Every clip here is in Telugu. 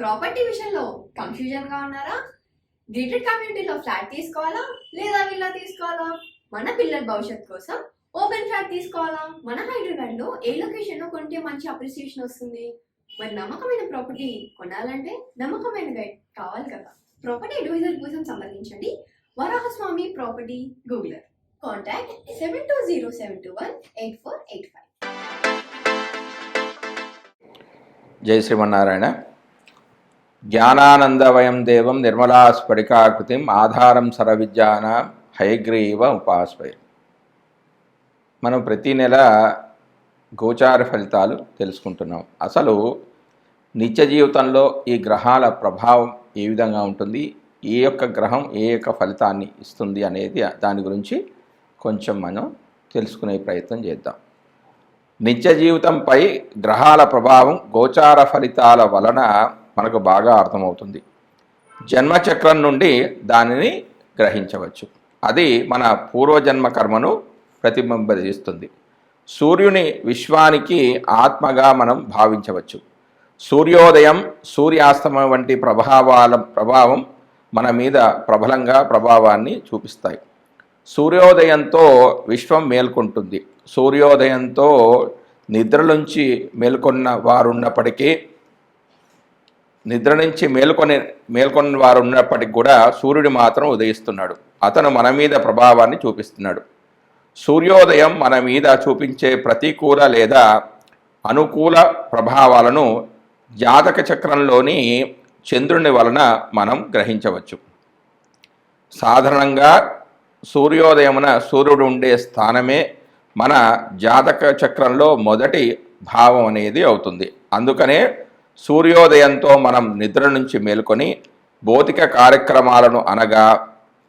ప్రాపర్టీ విషయంలో కన్ఫ్యూజన్ గా ఉన్నారా? గేటెడ్ కమ్యూనిటీలో ఫ్లాట్ తీసుకోవాలా లేదా విల్లా తీసుకోవాలా? మన పిల్లల భవిష్యత్ కోసం ఓపెన్ ఫ్లాట్ తీసుకోవాలా? మన హైదరాబాద్ లో ఏ లొకేషన్ లో కొంటే మంచి అప్రిసియేషన్ వస్తుంది? మరి నమ్మకమైన ప్రాపర్టీ కొనాలంటే నమ్మకమైన గైడ్ కావాలి కదా. ప్రాపర్టీ అడ్వైజర్ కోసం సంప్రదించండి వరాహస్వామి ప్రాపర్టీ గూగులర్. కాంటాక్ట్ 7207218485. జై శ్రీమన్నారాయణ. జ్ఞానానందవయం దేవం నిర్మలాస్ఫటికాకృతిం ఆధారం సర్వవిద్యానాం హయగ్రీవ ఉపాస్మహే. మనం ప్రతి నెల గోచార ఫలితాలు తెలుసుకుంటున్నాం. అసలు నిత్య జీవితంలో ఈ గ్రహాల ప్రభావం ఏ విధంగా ఉంటుంది, ఏ యొక్క గ్రహం ఏ యొక్క ఫలితాన్ని ఇస్తుంది అనేది దాని గురించి కొంచెం మనం తెలుసుకునే ప్రయత్నం చేద్దాం. నిత్య జీవితంపై గ్రహాల ప్రభావం గోచార ఫలితాల వలన మనకు బాగా అర్థమవుతుంది. జన్మచక్రం నుండి దానిని గ్రహించవచ్చు. అది మన పూర్వజన్మ కర్మను ప్రతిబింబిస్తుంది. సూర్యుని విశ్వానికి ఆత్మగా మనం భావించవచ్చు. సూర్యోదయం సూర్యాస్తమయం వంటి ప్రభావం మన మీద ప్రబలంగా ప్రభావాన్ని చూపిస్తాయి. సూర్యోదయంతో విశ్వం మేల్కొంటుంది. సూర్యోదయంతో నిద్రలోంచి మేల్కొన్న వారున్నప్పటికీ కూడా సూర్యుడు మాత్రం ఉదయిస్తున్నాడు. అతను మన మీద ప్రభావాన్ని చూపిస్తున్నాడు. సూర్యోదయం మన మీద చూపించే ప్రతికూల లేదా అనుకూల ప్రభావాలను జాతక చక్రంలోని చంద్రుని వలన మనం గ్రహించవచ్చు. సాధారణంగా సూర్యోదయమున సూర్యుడు ఉండే స్థానమే మన జాతక చక్రంలో మొదటి భావం అనేది అవుతుంది. అందుకనే సూర్యోదయంతో మనం నిద్ర నుంచి మేల్కొని భౌతిక కార్యక్రమాలను అనగా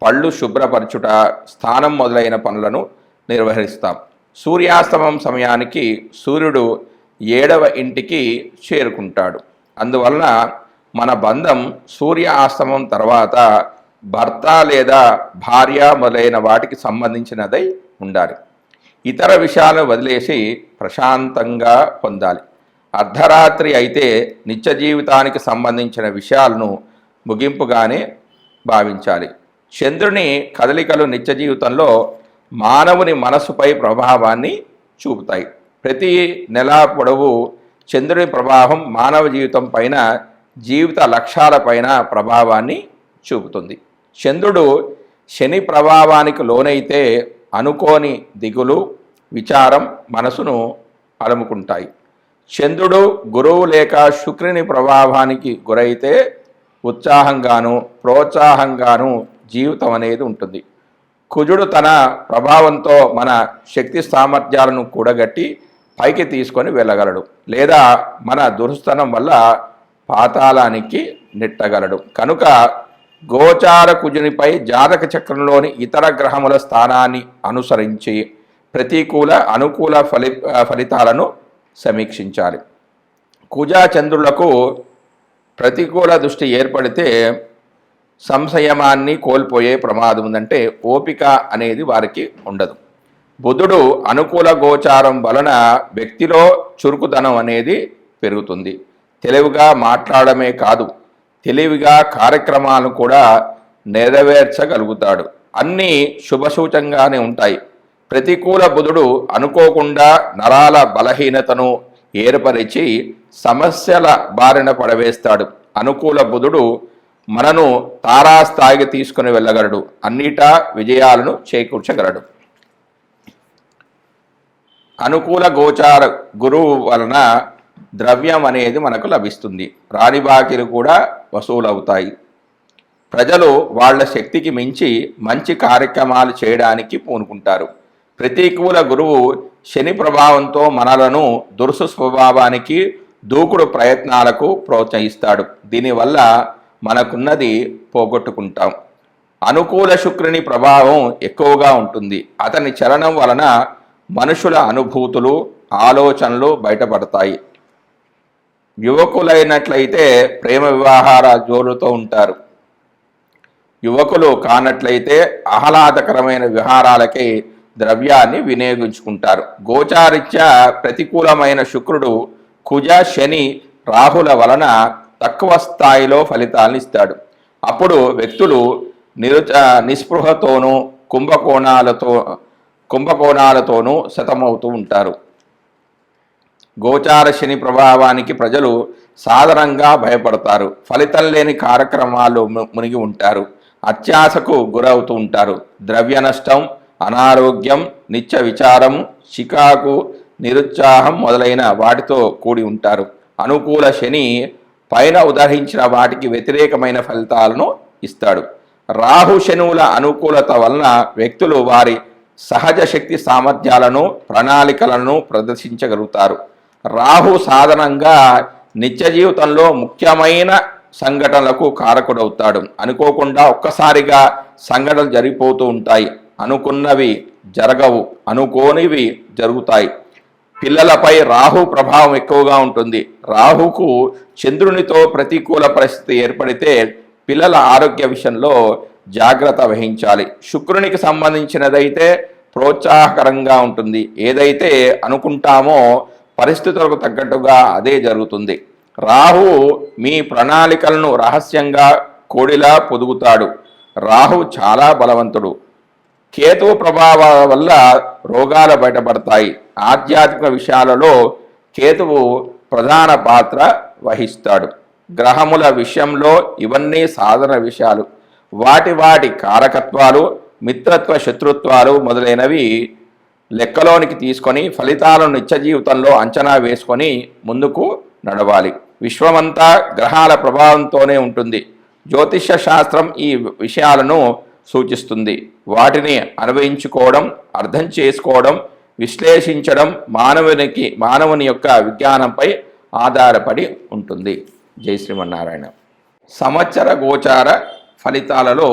పళ్ళు శుభ్రపరచుట, స్నానం మొదలైన పనులను నిర్వహిస్తాం. సూర్యాస్తమం సమయానికి సూర్యుడు 7వ ఇంటికి చేరుకుంటాడు. అందువలన మన బంధం సూర్య ఆస్తమం తర్వాత భర్త లేదా భార్య మొదలైన వాటికి సంబంధించినదై ఉండాలి. ఇతర విషయాలను వదిలేసి ప్రశాంతంగా పొందాలి. అర్ధరాత్రి అయితే నిత్య జీవితానికి సంబంధించిన విషయాలను ముగింపుగానే భావించాలి. చంద్రుని కదలికలు నిత్య జీవితంలో మానవుని మనసుపై ప్రభావాన్ని చూపుతాయి. ప్రతి నెల పొడవు చంద్రుని ప్రభావం మానవ జీవితం పైన, జీవిత లక్ష్యాలపైన ప్రభావాన్ని చూపుతుంది. చంద్రుడు శని ప్రభావానికి లోనైతే అనుకోని దిగులు, విచారం మనసును అలముకుంటాయి. చంద్రుడు గురువు లేక శుక్రుని ప్రభావానికి గురైతే ఉత్సాహంగాను ప్రోత్సాహంగాను జీవితం అనేది ఉంటుంది. కుజుడు తన ప్రభావంతో మన శక్తి సామర్థ్యాలను కూడగట్టి పైకి తీసుకొని వెళ్ళగలడు, లేదా మన దుర్స్థనం వల్ల పాతాళానికి నెట్టగలడు. కనుక గోచార కుజునిపై జాతక చక్రంలోని ఇతర గ్రహముల స్థానాన్ని అనుసరించి ప్రతికూల అనుకూల ఫలితాలను సమీక్షించాలి. కుజ చంద్రులకు ప్రతికూల దృష్టి ఏర్పడితే సంశయమాన్ని కోల్పోయే ప్రమాదం ఉందంటే ఓపిక అనేది వారికి ఉండదు. బుధుడు అనుకూల గోచారం వలన వ్యక్తిలో చురుకుదనం అనేది పెరుగుతుంది. తెలివిగా మాట్లాడమే కాదు, తెలివిగా కార్యక్రమాలను కూడా నెరవేర్చగలుగుతాడు. అన్నీ శుభసూచంగానే ఉంటాయి. ప్రతికూల బుధుడు అనుకోకుండా నరాల బలహీనతను ఏర్పరిచి సమస్యల బారిన పడవేస్తాడు. అనుకూల బుధుడు మనను తారాస్థాయికి తీసుకుని వెళ్ళగలడు, అన్నిటా విజయాలను చేకూర్చగలడు. అనుకూల గోచార గురువు వలన ద్రవ్యం అనేది మనకు లభిస్తుంది. రాని బాకీలు కూడా వసూలవుతాయి. ప్రజలు వాళ్ళ శక్తికి మించి మంచి కార్యక్రమాలు చేయడానికి పూనుకుంటారు. ప్రతికూల గురువు శని ప్రభావంతో మనలను దురుసు స్వభావానికి, దూకుడు ప్రయత్నాలకు ప్రోత్సహిస్తాడు. దీనివల్ల మనకున్నది పోగొట్టుకుంటాం. అనుకూల శుక్రుని ప్రభావం ఎక్కువగా ఉంటుంది. అతని చలనం వలన మనుషుల అనుభూతులు, ఆలోచనలు బయటపడతాయి. యువకులైనట్లయితే ప్రేమ వివాహాల జోరుతో ఉంటారు. యువకులు కానట్లయితే ఆహ్లాదకరమైన విహారాలకి ద్రవ్యాన్ని వినియోగించుకుంటారు. గోచారిత్య ప్రతికూలమైన శుక్రుడు కుజ, శని, రాహుల వలన తక్కువ స్థాయిలో ఫలితాలను ఇస్తాడు. అప్పుడు వ్యక్తులు నిస్పృహతోనూ కుంభకోణాలతోనూ సతమవుతూ ఉంటారు. గోచార శని ప్రభావానికి ప్రజలు సాధారణంగా భయపడతారు. ఫలితం లేని కార్యక్రమాల్లో మునిగి ఉంటారు. అత్యాశకు గురవుతూ ఉంటారు. ద్రవ్య నష్టం, అనారోగ్యం, నిత్య విచారం, చికాకు, నిరుత్సాహం మొదలైన వాటితో కూడి ఉంటారు. అనుకూల శని పైన ఉదహరించిన వాటికి వ్యతిరేకమైన ఫలితాలను ఇస్తాడు. రాహు శనువుల అనుకూలత వలన వ్యక్తులు వారి సహజ శక్తి సామర్థ్యాలను, ప్రణాళికలను ప్రదర్శించగలుగుతారు. రాహు సాధారణంగా నిత్య జీవితంలో ముఖ్యమైన సంఘటనలకు కారకుడవుతాడు. అనుకోకుండా ఒక్కసారిగా సంఘటనలు జరిగిపోతూ ఉంటాయి. అనుకున్నవి జరగవు, అనుకోనివి జరుగుతాయి. పిల్లలపై రాహు ప్రభావం ఎక్కువగా ఉంటుంది. రాహుకు చంద్రునితో ప్రతికూల పరిస్థితి ఏర్పడితే పిల్లల ఆరోగ్య విషయంలో జాగ్రత్త వహించాలి. శుక్రునికి సంబంధించినదైతే ప్రోత్సాహకరంగా ఉంటుంది. ఏదైతే అనుకుంటామో పరిస్థితులకు తగ్గట్టుగా అదే జరుగుతుంది. రాహు మీ ప్రణాళికలను రహస్యంగా కోడిలా పొదుగుతాడు. రాహు చాలా బలవంతుడు. కేతువు ప్రభావాల వల్ల రోగాలు బయటపడతాయి. ఆధ్యాత్మిక విషయాలలో కేతువు ప్రధాన పాత్ర వహిస్తాడు. గ్రహముల విషయంలో ఇవన్నీ సాధారణ విషయాలు. వాటి కారకత్వాలు, మిత్రత్వ శత్రుత్వాలు మొదలైనవి లెక్కలోనికి తీసుకొని ఫలితాలను నిత్య జీవితంలో అంచనా వేసుకొని ముందుకు నడవాలి. విశ్వమంతా గ్రహాల ప్రభావంతోనే ఉంటుంది. జ్యోతిష్య శాస్త్రం ఈ విషయాలను సూచిస్తుంది. వాటిని అనుభవించుకోవడం, అర్థం చేసుకోవడం, విశ్లేషించడం మానవుని యొక్క విజ్ఞానంపై ఆధారపడి ఉంటుంది. జై శ్రీమన్నారాయణ. సంవత్సర గోచార ఫలితాలలో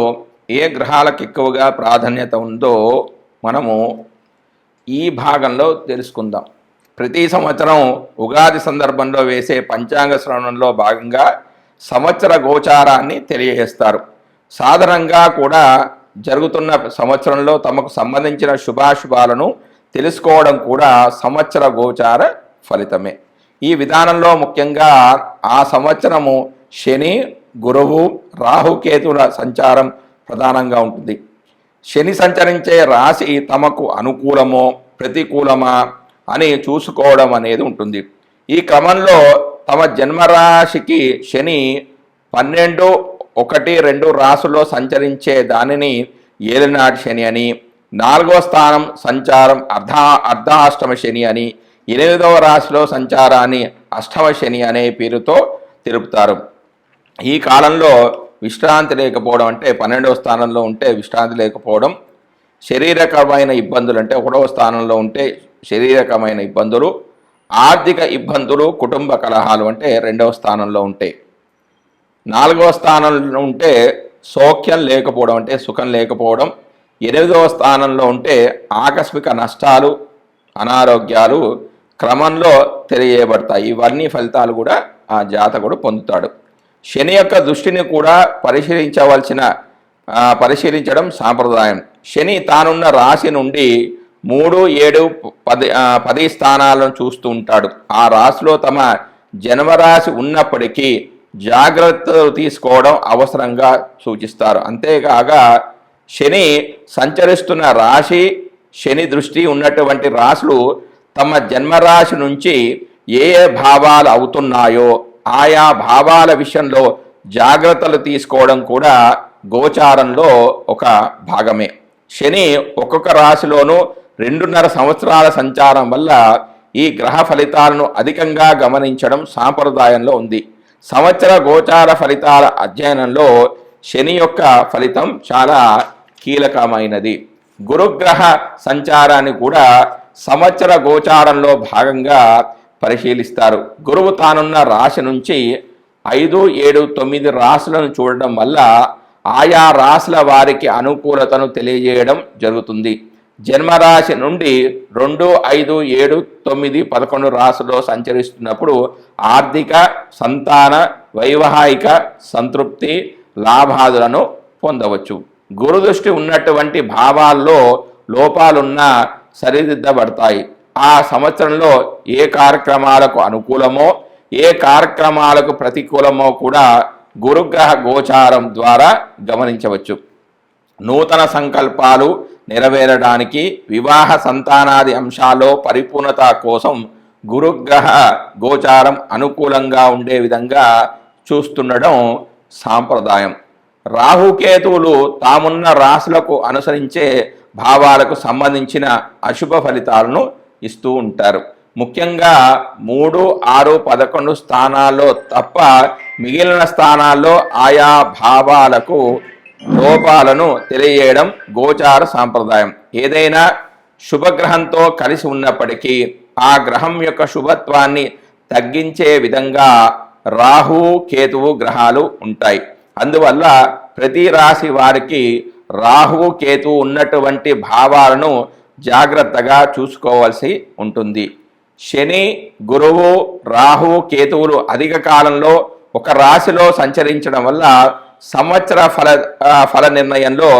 ఏ గ్రహాలకు ఎక్కువగా ప్రాధాన్యత ఉందో మనము ఈ భాగంలో తెలుసుకుందాం. ప్రతి సంవత్సరం ఉగాది సందర్భంలో వేసే పంచాంగ శ్రవణంలో భాగంగా సంవత్సర గోచారాన్ని తెలియజేస్తారు. సాధారణంగా కూడా జరుగుతున్న సంవత్సరంలో తమకు సంబంధించిన శుభాశుభాలను తెలుసుకోవడం కూడా సంవత్సర గోచార ఫలితమే. ఈ విధానంలో ముఖ్యంగా ఆ సంవత్సరము శని, గురువు, రాహుకేతుల సంచారం ప్రధానంగా ఉంటుంది. శని సంచరించే రాశి తమకు అనుకూలమో ప్రతికూలమా అని చూసుకోవడం అనేది ఉంటుంది. ఈ క్రమంలో తమ జన్మరాశికి శని 12, 1, 2 రాశుల్లో సంచరించే దానిని ఏలినాటి శని అని, 4వ స్థానం సంచారం అర్ధాష్టమ శని అని, 8వ రాశిలో సంచారాన్ని అష్టమ శని అనే పేరుతో తెలుపుతారు. ఈ కాలంలో విశ్రాంతి లేకపోవడం, అంటే 12వ స్థానంలో ఉంటే విశ్రాంతి లేకపోవడం, శారీరకమైన ఇబ్బందులు అంటే 1వ స్థానంలో ఉంటే శారీరకమైన ఇబ్బందులు, ఆర్థిక ఇబ్బందులు, కుటుంబ కలహాలు అంటే 2వ స్థానంలో ఉంటాయి. 4వ స్థానంలో ఉంటే సౌఖ్యం లేకపోవడం అంటే సుఖం లేకపోవడం, 8వ స్థానంలో ఉంటే ఆకస్మిక నష్టాలు, అనారోగ్యాలు క్రమంలో తెలియబడతాయి. ఇవన్నీ ఫలితాలు కూడా ఆ జాతకుడు పొందుతాడు. శని యొక్క దృష్టిని కూడా పరిశీలించడం సాంప్రదాయం. శని తానున్న రాశి నుండి 3, 7, 10 స్థానాలను చూస్తూ ఉంటాడు. ఆ రాశిలో తమ జన్మరాశి ఉన్నప్పటికీ జాగ్రత్తలు తీసుకోవడం అవసరంగా సూచిస్తారు. అంతేకాక శని సంచరిస్తున్న రాశి, శని దృష్టి ఉన్నటువంటి రాశులు తమ జన్మరాశి నుంచి ఏ భావాలు అవుతున్నాయో ఆయా భావాల విషయంలో జాగ్రత్తలు తీసుకోవడం కూడా గోచారంలో ఒక భాగమే. శని ఒక్కొక్క రాశిలోనూ 2.5 సంవత్సరాల సంచారం వల్ల ఈ గ్రహ ఫలితాలను అధికంగా గమనించడం సాంప్రదాయంలో ఉంది. సంవత్సర గోచార ఫలితాల అధ్యయనంలో శని యొక్క ఫలితం చాలా కీలకమైనది. గురుగ్రహ సంచారాన్ని కూడా సంవత్సర గోచారంలో భాగంగా పరిశీలిస్తారు. గురువు తానున్న రాశి నుంచి 5, 7, 9 రాశులను చూడడం వల్ల ఆయా రాశుల వారికి అనుకూలతను తెలియజేయడం జరుగుతుంది. జన్మరాశి నుండి 2, 5, 7, 9, 11 రాశుల్లో సంచరిస్తున్నప్పుడు ఆర్థిక, సంతాన, వైవాహిక సంతృప్తి, లాభాదులను పొందవచ్చు. గురుదృష్టి ఉన్నటువంటి భావాల్లో లోపాలున్నా సరిదిద్దబడతాయి. ఆ సంవత్సరంలో ఏ కార్యక్రమాలకు అనుకూలమో, ఏ కార్యక్రమాలకు ప్రతికూలమో కూడా గురుగ్రహ గోచారం ద్వారా గమనించవచ్చు. నూతన సంకల్పాలు నెరవేరడానికి, వివాహ సంతానాది అంశాల్లో పరిపూర్ణత కోసం గురుగ్రహ గోచారం అనుకూలంగా ఉండే విధంగా చూస్తుండడం సాంప్రదాయం. రాహుకేతువులు తామున్న రాశులకు అనుసరించే భావాలకు సంబంధించిన అశుభ ఫలితాలను ఇస్తూ ఉంటారు. ముఖ్యంగా 3, 6, 11 స్థానాల్లో తప్ప మిగిలిన స్థానాల్లో ఆయా భావాలకు లోపాలను తెలియజేయడం గోచార సాంప్రదాయం. ఏదైనా శుభగ్రహంతో కలిసి ఉన్నప్పటికీ ఆ గ్రహం యొక్క శుభత్వాన్ని తగ్గించే విధంగా రాహు కేతువు గ్రహాలు ఉంటాయి. అందువల్ల ప్రతి రాశి వారికి రాహు కేతువు ఉన్నటువంటి భావాలను జాగ్రత్తగా చూసుకోవాల్సి ఉంటుంది. శని, గురువు, రాహు కేతువులు అధిక కాలంలో ఒక రాశిలో సంచరించడం వల్ల సంవత్సర ఫల నిర్ణయంలో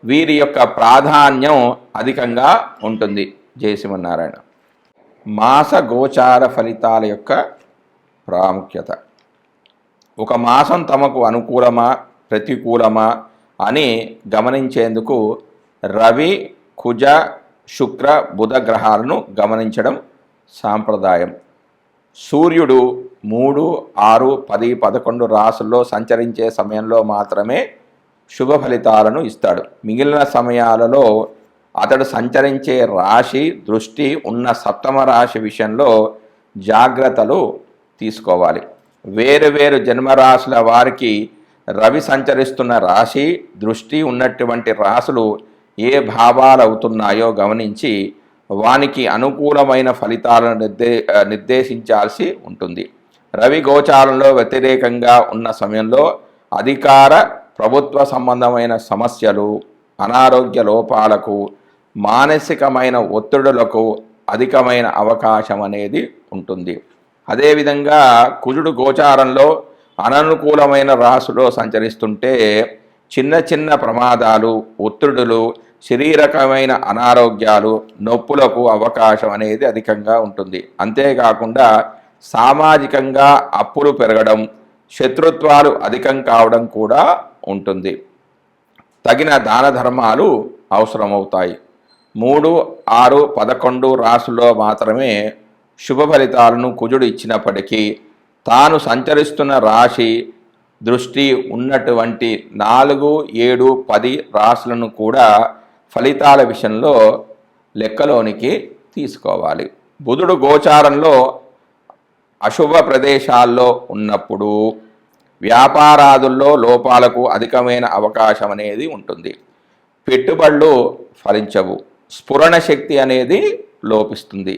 వీరి యొక్క ప్రాధాన్యం అధికంగా ఉంటుంది. జై శ్రీమన్నారాయణ. మాస గోచార ఫలితాల యొక్క ప్రాముఖ్యత. ఒక మాసం తమకు అనుకూలమా ప్రతికూలమా అని గమనించేందుకు రవి, కుజ, శుక్ర, బుధ గ్రహాలను గమనించడం సాంప్రదాయం. సూర్యుడు 3, 6, 10, 11 రాసుల్లో సంచరించే సమయంలో మాత్రమే శుభ ఫలితాలను ఇస్తాడు. మిగిలిన సమయాలలో అతడు సంచరించే రాశి దృష్టి ఉన్న సప్తమ రాశి విషయంలో జాగ్రత్తలు తీసుకోవాలి. వేరు వేరు జన్మరాశుల వారికి రవి సంచరిస్తున్న రాశి దృష్టి ఉన్నటువంటి రాశులు ఏ భావాలు అవుతున్నాయో గమనించి వానికి అనుకూలమైన ఫలితాలను నిర్దేశించాల్సి ఉంటుంది. రవి గోచారంలో వ్యతిరేకంగా ఉన్న సమయంలో అధికార ప్రభుత్వ సంబంధమైన సమస్యలు, అనారోగ్య లోపాలకు, మానసికమైన ఒత్తిడులకు అధికమైన అవకాశం అనేది ఉంటుంది. అదేవిధంగా కుజుడు గోచారంలో అననుకూలమైన రాశిలో సంచరిస్తుంటే చిన్న చిన్న ప్రమాదాలు, ఒత్తిడులు, శారీరకమైన అనారోగ్యాలు, నొప్పులకు అవకాశం అనేది అధికంగా ఉంటుంది. అంతేకాకుండా సామాజికంగా అప్పులు పెరగడం, శత్రుత్వాలు అధికం కావడం కూడా ఉంటుంది. తగిన దాన ధర్మాలు అవసరమవుతాయి. 3, 6, 11 రాశుల్లో మాత్రమే శుభ ఫలితాలను కుజుడు ఇచ్చినప్పటికీ తాను సంచరిస్తున్న రాశి దృష్టి ఉన్నటువంటి 4, 7, 10 రాశులను కూడా ఫలితాల విషయంలో లెక్కలోనికి తీసుకోవాలి. బుధుడు గోచారంలో అశుభ ప్రదేశాల్లో ఉన్నప్పుడు వ్యాపారాదుల్లో లోపాలకు అధికమైన అవకాశం అనేది ఉంటుంది. పెట్టుబడులు ఫలించవు, స్ఫురణ శక్తి అనేది లోపిస్తుంది,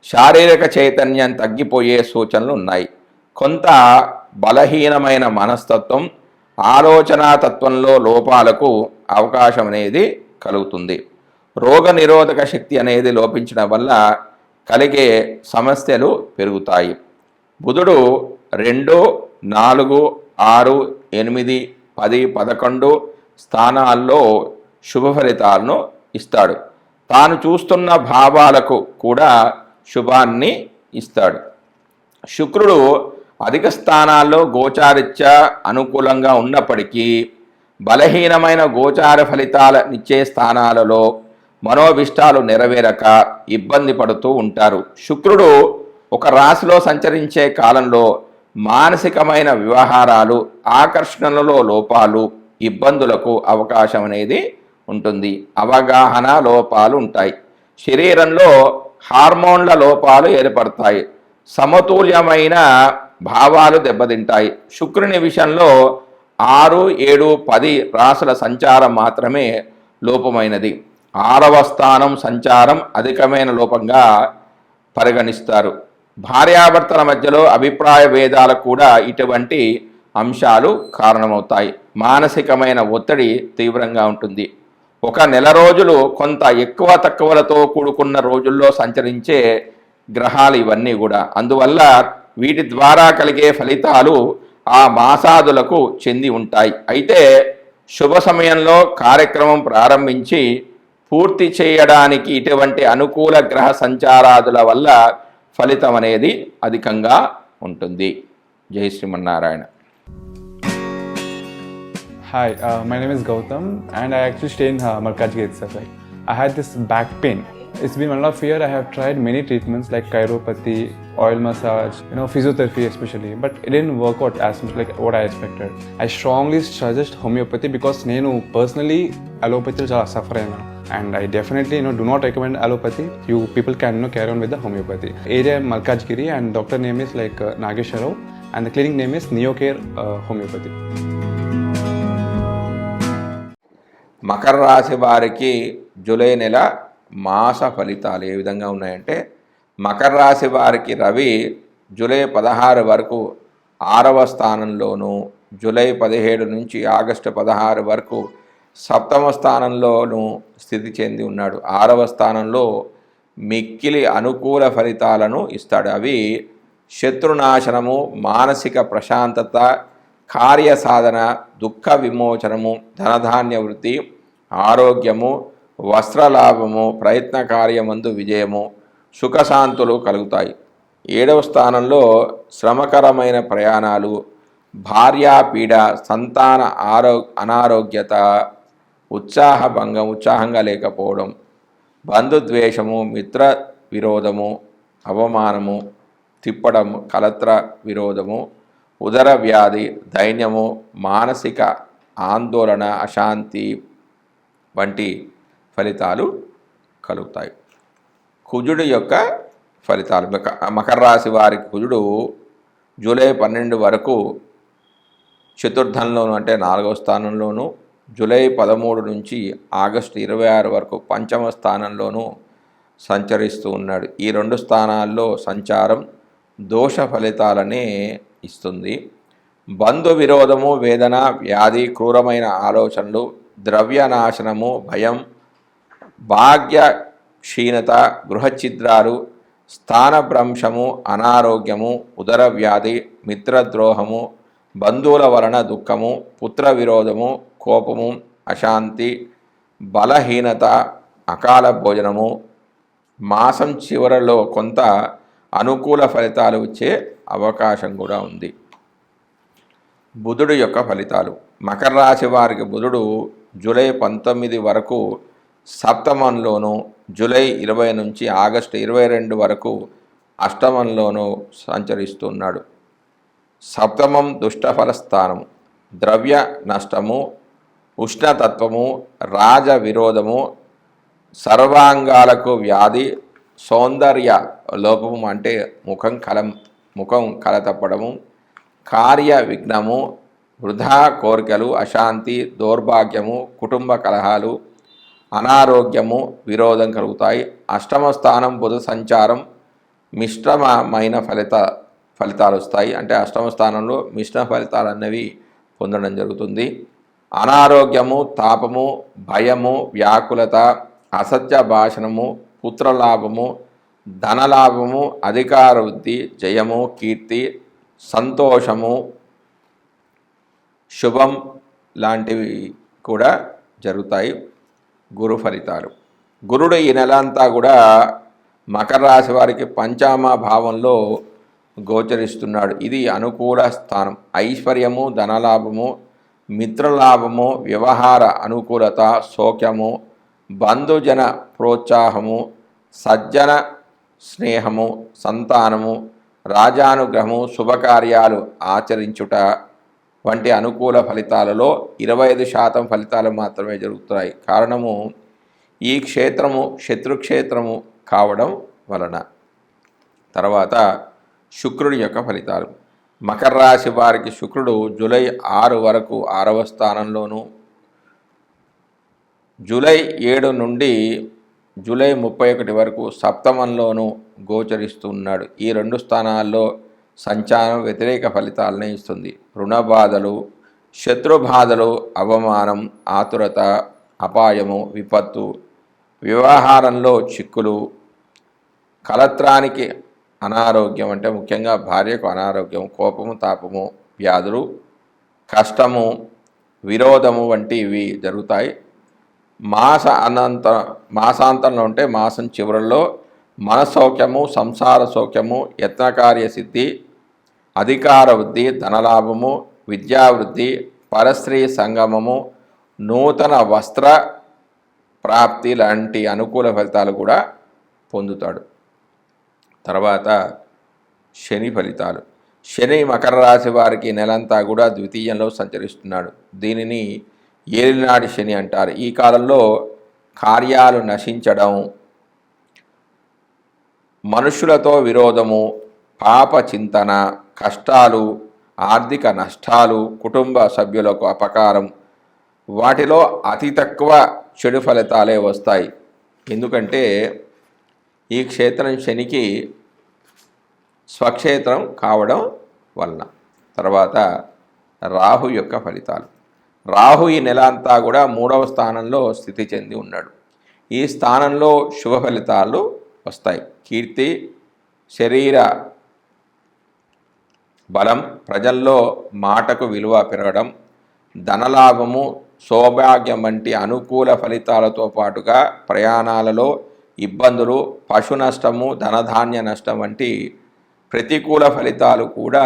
శారీరక చైతన్యం తగ్గిపోయే సూచనలు ఉన్నాయి. కొంత బలహీనమైన మనస్తత్వం, ఆలోచనా తత్వంలో లోపాలకు అవకాశం అనేది కలుగుతుంది. రోగ నిరోధక శక్తి అనేది లోపించడం వల్ల కలిగే సమస్యలు పెరుగుతాయి. బుధుడు 2, 4, 6, 8, 10, 11 స్థానాల్లో శుభ ఫలితాలను ఇస్తాడు. తాను చూస్తున్న భావాలకు కూడా శుభాన్ని ఇస్తాడు. శుక్రుడు అధిక స్థానాల్లో గోచారిత్యా అనుకూలంగా ఉన్నప్పటికీ బలహీనమైన గోచార ఫలితాలనిచ్చే స్థానాలలో మనోభిష్టాలు నెరవేరక ఇబ్బంది పడుతూ ఉంటారు. శుక్రుడు ఒక రాశిలో సంచరించే కాలంలో మానసికమైన వ్యవహారాలు, ఆకర్షణలలో లోపాలు, ఇబ్బందులకు అవకాశం అనేది ఉంటుంది. అవగాహన లోపాలు ఉంటాయి. శరీరంలో హార్మోన్ల లోపాలు ఏర్పడతాయి. సమతుల్యమైన భావాలు దెబ్బతింటాయి. శుక్రుని విషయంలో 6, 7, 10 రాశుల సంచారం మాత్రమే లోపమైనది. 6వ స్థానం సంచారం అధికమైన లోపంగా పరిగణిస్తారు. భార్యాభర్తల మధ్యలో అభిప్రాయ భేదాలకు కూడా ఇటువంటి అంశాలు కారణమవుతాయి. మానసికమైన ఒత్తిడి తీవ్రంగా ఉంటుంది. ఒక నెల రోజులు కొంత ఎక్కువ తక్కువలతో కూడుకున్న రోజుల్లో సంచరించే గ్రహాలు ఇవన్నీ కూడా. అందువల్ల వీటి ద్వారా కలిగే ఫలితాలు ఆ మాసాదులకు చెంది ఉంటాయి. అయితే శుభ సమయంలో కార్యక్రమం ప్రారంభించి పూర్తి చేయడానికి ఇటువంటి అనుకూల గ్రహ సంచారాదుల వల్ల ఫలితం అనేది అధికంగా ఉంటుంది. జై Srimannarayana. Hi, my name is Gautam and I actually stay in Malkajgiri itself. Like, I had this back pain. It's been 1.5 years. I have tried many treatments like chiropathy, oil massage, physiotherapy especially, but it didn't work out as much like what I expected. I strongly suggest homeopathy because నేను personally allopathy చాలా suffer అయినా, and I definitely do not recommend allopathy. You people can carry on with the homeopathy. Area Malkajgiri and doctor name is like Nageswar Rao and the clinic name is Neocare Homeopathy. Makar రాశి వారికి జూలై నెల మాస ఫలితాలు ఏ విధంగా ఉన్నాయంటే, మకర రాశి వారికి రవి జూలై 16 వరకు 6వ స్థానంలోను, జూలై 17 నుంచి ఆగస్టు 16 వరకు 7వ స్థానంలోను స్థితి చెంది ఉన్నాడు. 6వ స్థానంలో మిక్కిలి అనుకూల ఫలితాలను ఇస్తాడు. అవి శత్రునాశనము, మానసిక ప్రశాంతత, కార్యసాధన, దుఃఖ విమోచనము, ధనధాన్య వృద్ధి, ఆరోగ్యము, వస్త్రలాభము, ప్రయత్న కార్యమందు విజయము, సుఖశాంతులు కలుగుతాయి. 7వ స్థానంలో శ్రమకరమైన ప్రయాణాలు, భార్యాపీడ, సంతాన అనారోగ్యత, ఉత్సాహభంగం, ఉత్సాహంగా లేకపోవడం, బంధుద్వేషము, మిత్ర విరోధము, అవమానము, తిప్పడం, కలత్ర విరోధము, ఉదర వ్యాధి, దైన్యము, మానసిక ఆందోళన, అశాంతి వంటి ఫలితాలు కలుగుతాయి. కుజుడు యొక్క ఫలితాలు. మకర రాశి వారికి కుజుడు జూలై 12 వరకు చతుర్థంలోను అంటే 4వ స్థానంలోను, జూలై 13 నుంచి ఆగస్టు 26 వరకు 5వ స్థానంలోను సంచరిస్తూ ఉన్నాడు. ఈ 2 స్థానాల్లో సంచారం దోష ఫలితాలనే ఇస్తుంది. బంధు విరోధము, వేదన, వ్యాధి, క్రూరమైన ఆలోచనలు, ద్రవ్యనాశనము, భయం, భాగ్య క్షీణత, గృహఛిద్రాలు, స్థానభ్రంశము, అనారోగ్యము, ఉదర వ్యాధి, మిత్రద్రోహము, బంధువుల వలన దుఃఖము, పుత్ర విరోధము, కోపము, అశాంతి, బలహీనత, అకాల భోజనము, మాసం చివరలో కొంత అనుకూల ఫలితాలు వచ్చే అవకాశం కూడా ఉంది. బుధుడు యొక్క ఫలితాలు. మకర రాశి వారికి బుధుడు జూలై 19 వరకు సప్తమంలోను, జూలై 20 నుంచి ఆగస్టు 22 వరకు అష్టమంలోను సంచరిస్తున్నాడు. సప్తమం దుష్టఫల స్థానం, ద్రవ్య నష్టము, ఉష్ణతత్వము, రాజ విరోధము, సర్వాంగాలకు వ్యాధి, సౌందర్య లోపము అంటే ముఖం కలతప్పడము, కార్య విఘ్నము, వృధా కోరికలు, అశాంతి, దౌర్భాగ్యము, కుటుంబ కలహాలు, అనారోగ్యము, విరోధం కలుగుతాయి. అష్టమ స్థానం బుధ సంచారం మిశ్రమమైన ఫలితాలు వస్తాయి. అంటే అష్టమ స్థానంలో మిశ్రమ ఫలితాలు అన్నవి పొందడం జరుగుతుంది. అనారోగ్యము, తాపము, భయము, వ్యాకులత, అసత్య భాషణము, పుత్రలాభము, ధనలాభము, అధికార వృద్ధి, జయము, కీర్తి, సంతోషము, శుభం లాంటివి కూడా జరుగుతాయి. గురు ఫలితాలు. గురుడు ఈ నెల అంతా కూడా మకర రాశి వారికి పంచమ భావంలో గోచరిస్తున్నాడు. ఇది అనుకూల స్థానం. ఐశ్వర్యము, ధనలాభము, మిత్రలాభము, వ్యవహార అనుకూలత, సౌఖ్యము, బంధుజన ప్రోత్సాహము, సజ్జన స్నేహము, సంతానము, రాజానుగ్రహము, శుభకార్యాలు ఆచరించుట వంటి అనుకూల ఫలితాలలో 25% ఫలితాలు మాత్రమే జరుగుతాయి. కారణము ఈ క్షేత్రము శత్రుక్షేత్రము కావడం వలన. తర్వాత శుక్రుడి యొక్క ఫలితాలు. మకర రాశి వారికి శుక్రుడు జూలై 6 వరకు 6వ స్థానంలోను, జూలై 7 నుండి జూలై 31 వరకు సప్తమంలోనూ గోచరిస్తున్నాడు. ఈ 2 స్థానాల్లో సంచారం వ్యతిరేక ఫలితాలనే ఇస్తుంది. రుణ బాధలు, శత్రుబాధలు, అవమానం, ఆతురత, అపాయము, విపత్తు, వ్యవహారంలో చిక్కులు, కలత్రానికి అనారోగ్యం అంటే ముఖ్యంగా భార్యకు అనారోగ్యం, కోపము, తాపము, వ్యాధులు, కష్టము, విరోధము వంటివి జరుగుతాయి. మాసాంతంలో ఉంటే మాసం చివరల్లో మనసౌఖ్యము, సంసార సౌఖ్యము, యత్నకార్య సిద్ధి, అధికార వృద్ధి, ధనలాభము, విద్యావృద్ధి, పరస్త్రీ సంగమము, నూతన వస్త్ర ప్రాప్తి లాంటి అనుకూల ఫలితాలు కూడా పొందుతాడు. తర్వాత శని ఫలితాలు. శని మకర రాశి వారికి నెలంతా కూడా ద్వితీయంలో సంచరిస్తున్నాడు. దీనిని ఏలినాటి శని అంటారు. ఈ కాలంలో కార్యాలు నశించడం, మనుషులతో విరోధము, పాప చింతన, కష్టాలు, ఆర్థిక నష్టాలు, కుటుంబ సభ్యులకు అపకారం, వాటిలో అతి తక్కువ చెడు ఫలితాలే వస్తాయి. ఎందుకంటే ఈ క్షేత్రం శనికి స్వక్షేత్రం కావడం వలన. తర్వాత రాహు యొక్క ఫలితాలు. రాహు ఈ నెల అంతా కూడా 3వ స్థానంలో స్థితి చెంది ఉన్నాడు. ఈ స్థానంలో శుభ ఫలితాలు వస్తాయి. కీర్తి, శరీర బలం, ప్రజల్లో మాటకు విలువ పెరగడం, ధనలాభము, సౌభాగ్యం వంటి అనుకూల ఫలితాలతో పాటుగా ప్రయాణాలలో ఇబ్బందులు, పశు నష్టము, ధనధాన్య నష్టం వంటి ప్రతికూల ఫలితాలు కూడా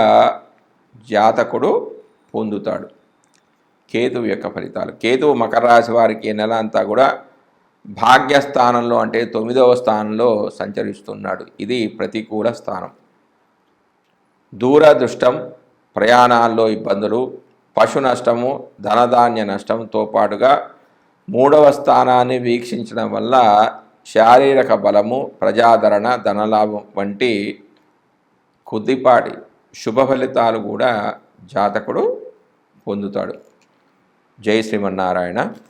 జాతకుడు పొందుతాడు. కేతువు యొక్క ఫలితాలు. కేతువు మకర రాశి వారికి ఈ నెల అంతా కూడా భాగ్యస్థానంలో అంటే 9వ స్థానంలో సంచరిస్తున్నాడు. ఇది ప్రతికూల స్థానం. దూరదృష్టం, ప్రయాణాల్లో ఇబ్బందులు, పశు నష్టము, ధనధాన్య నష్టంతో పాటుగా 3వ స్థానాన్ని వీక్షించడం వల్ల శారీరక బలము, ప్రజాదరణ, ధనలాభం వంటి కొద్దిపాటి శుభ ఫలితాలు కూడా జాతకుడు పొందుతాడు. జై శ్రీమన్నారాయణ.